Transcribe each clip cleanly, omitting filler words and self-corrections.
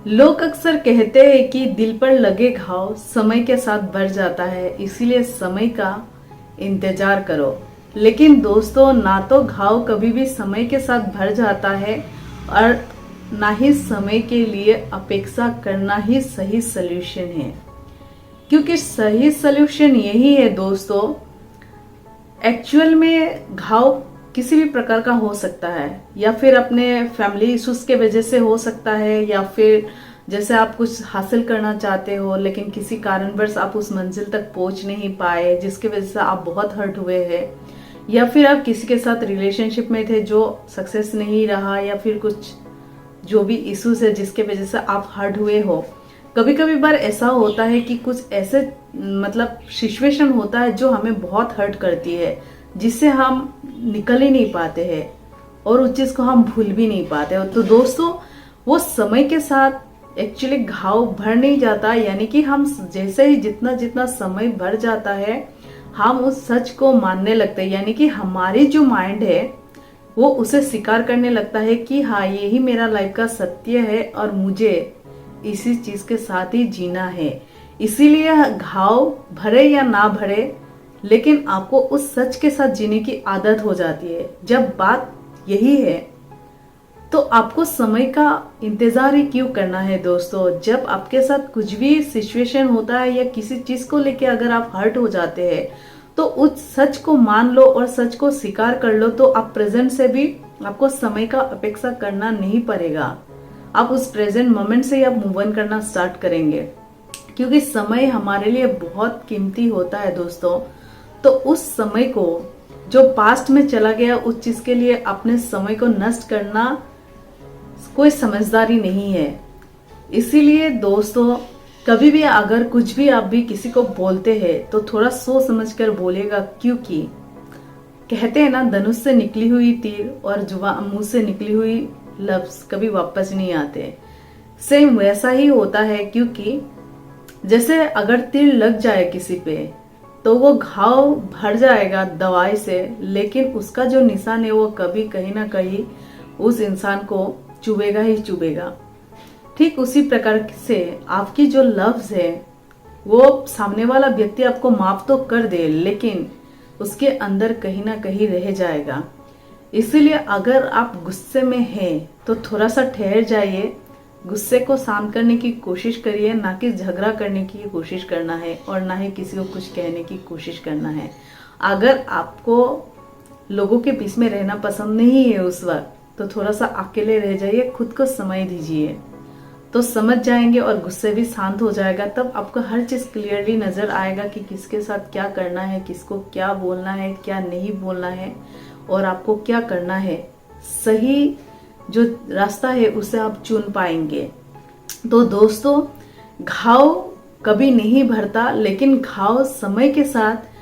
लोग अक्सर कहते हैं कि दिल पर लगे घाव समय के साथ भर जाता है, इसीलिए समय का इंतजार करो। लेकिन दोस्तों, ना तो घाव कभी भी समय के साथ भर जाता है और ना ही समय के लिए अपेक्षा करना ही सही सल्यूशन है। क्योंकि सही सल्यूशन यही है दोस्तों। एक्चुअल में घाव किसी भी प्रकार का हो सकता है, या फिर अपने फैमिली इश्यूज के वजह से हो सकता है, या फिर जैसे आप कुछ हासिल करना चाहते हो लेकिन किसी कारणवश आप उस मंजिल तक पहुंच नहीं पाए जिसकी वजह से आप बहुत हर्ट हुए हैं, या फिर आप किसी के साथ रिलेशनशिप में थे जो सक्सेस नहीं रहा, या फिर कुछ जो भी इश्यूज है जिसके वजह से आप हर्ट हुए हो। कभी कभी बार ऐसा होता है कि कुछ ऐसे सिचुएशन होता है जो हमें बहुत हर्ट करती है, जिससे हम निकल ही नहीं पाते हैं और उस चीज को हम भूल भी नहीं पाते हो। तो दोस्तों, वो समय के साथ एक्चुअली घाव भर नहीं जाता, यानी कि हम जैसे ही जितना जितना समय भर जाता है हम उस सच को मानने लगते हैं, यानी कि हमारी जो माइंड है वो उसे स्वीकार करने लगता है कि हाँ, यही मेरा लाइफ का सत्य है और मुझे इसी चीज के साथ ही जीना है। इसीलिए घाव भरे या ना भरे, लेकिन आपको उस सच के साथ जीने की आदत हो जाती है। जब बात यही है तो आपको समय का इंतजार ही क्यों करना है दोस्तों। जब आपके साथ कुछ भी सिचुएशन होता है या किसी चीज को लेके अगर आप हर्ट हो जाते हैं तो उस सच को मान लो और सच को स्वीकार कर लो, तो आप प्रेजेंट से भी आपको समय का अपेक्षा करना नहीं पड़ेगा। आप उस प्रेजेंट मोमेंट से ही आप मूव ऑन करना स्टार्ट करेंगे, क्योंकि समय हमारे लिए बहुत कीमती होता है दोस्तों। तो उस समय को जो पास्ट में चला गया, उस चीज के लिए अपने समय को नष्ट करना कोई समझदारी नहीं है। इसीलिए दोस्तों, कभी भी अगर कुछ भी आप भी किसी को बोलते हैं तो थोड़ा सोच समझ कर बोलेगा, क्योंकि कहते हैं ना, धनुष से निकली हुई तीर और मुंह से निकली हुई लफ्ज कभी वापस नहीं आते। सेम वैसा ही होता है, क्योंकि जैसे अगर तीर लग जाए किसी पे तो वो घाव भर जाएगा दवाई से, लेकिन उसका जो निशान है वो कभी कहीं ना कहीं उस इंसान को चुभेगा ही चुभेगा। ठीक उसी प्रकार से आपकी जो लफ्ज है वो सामने वाला व्यक्ति आपको माफ तो कर दे, लेकिन उसके अंदर कहीं ना कहीं रह जाएगा। इसीलिए अगर आप गुस्से में हैं तो थोड़ा सा ठहर जाइए, गुस्से को शांत करने की कोशिश करिए, ना कि झगड़ा करने की कोशिश करना है और ना ही किसी को कुछ कहने की कोशिश करना है। अगर आपको लोगों के बीच में रहना पसंद नहीं है उस वक्त, तो थोड़ा सा अकेले रह जाइए, खुद को समय दीजिए, तो समझ जाएंगे और गुस्से भी शांत हो जाएगा। तब आपको हर चीज क्लियरली नजर आएगा कि किसके साथ क्या करना है, किसको क्या बोलना है, क्या नहीं बोलना है और आपको क्या करना है। सही जो रास्ता है उसे आप चुन पाएंगे। तो दोस्तों, घाव कभी नहीं भरता, लेकिन घाव समय के साथ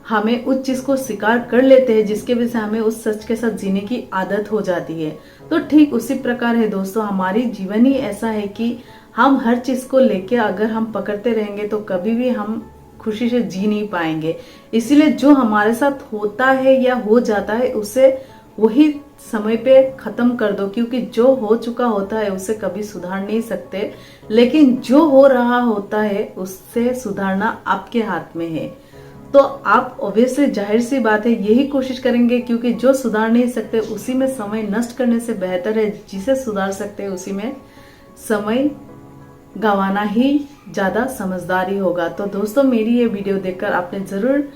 हमें उस चीज को स्वीकार कर लेते हैं जिसके वजह से हमें उस सच के साथ जीने की आदत हो जाती है। तो ठीक उसी प्रकार है दोस्तों, हमारी जीवन ही ऐसा है कि हम हर चीज को लेके अगर हम पकड़ते रहेंगे तो कभी भी हम खुशी से जी नहीं पाएंगे। इसीलिए जो हमारे साथ होता है या हो जाता है उसे वही समय पे खत्म कर दो, क्योंकि जो हो चुका होता है उसे कभी सुधार नहीं सकते, लेकिन जो हो रहा होता है उससे सुधारना आपके हाथ में है। तो आप ऑब्वियसली जाहिर सी बात है यही कोशिश करेंगे, क्योंकि जो सुधार नहीं सकते उसी में समय नष्ट करने से बेहतर है जिसे सुधार सकते हैं उसी में समय गंवाना ही ज्यादा समझदारी होगा। तो दोस्तों, मेरी ये वीडियो देखकर आपने जरूर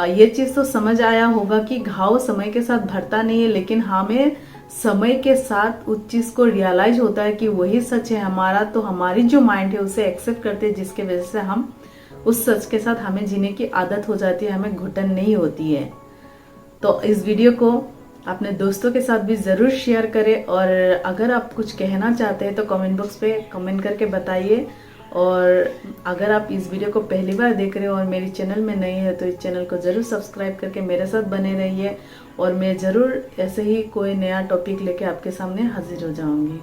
ये चीज तो समझ आया होगा कि घाव समय के साथ भरता नहीं है, लेकिन हमें समय के साथ उस चीज को रियलाइज होता है कि वही सच है हमारा। तो हमारी जो माइंड है उसे एक्सेप्ट करते हैं, जिसके वजह से हम उस सच के साथ हमें जीने की आदत हो जाती है, हमें घुटन नहीं होती है। तो इस वीडियो को अपने दोस्तों के साथ भी जरूर शेयर करें, और अगर आप कुछ कहना चाहते हैं तो कमेंट बॉक्स पे कमेंट करके बताइए। और अगर आप इस वीडियो को पहली बार देख रहे हो और मेरी चैनल में नए है तो इस चैनल को जरूर सब्सक्राइब करके मेरे साथ बने रहिए, और मैं जरूर ऐसे ही कोई नया टॉपिक लेके आपके सामने हाजिर हो जाऊंगी।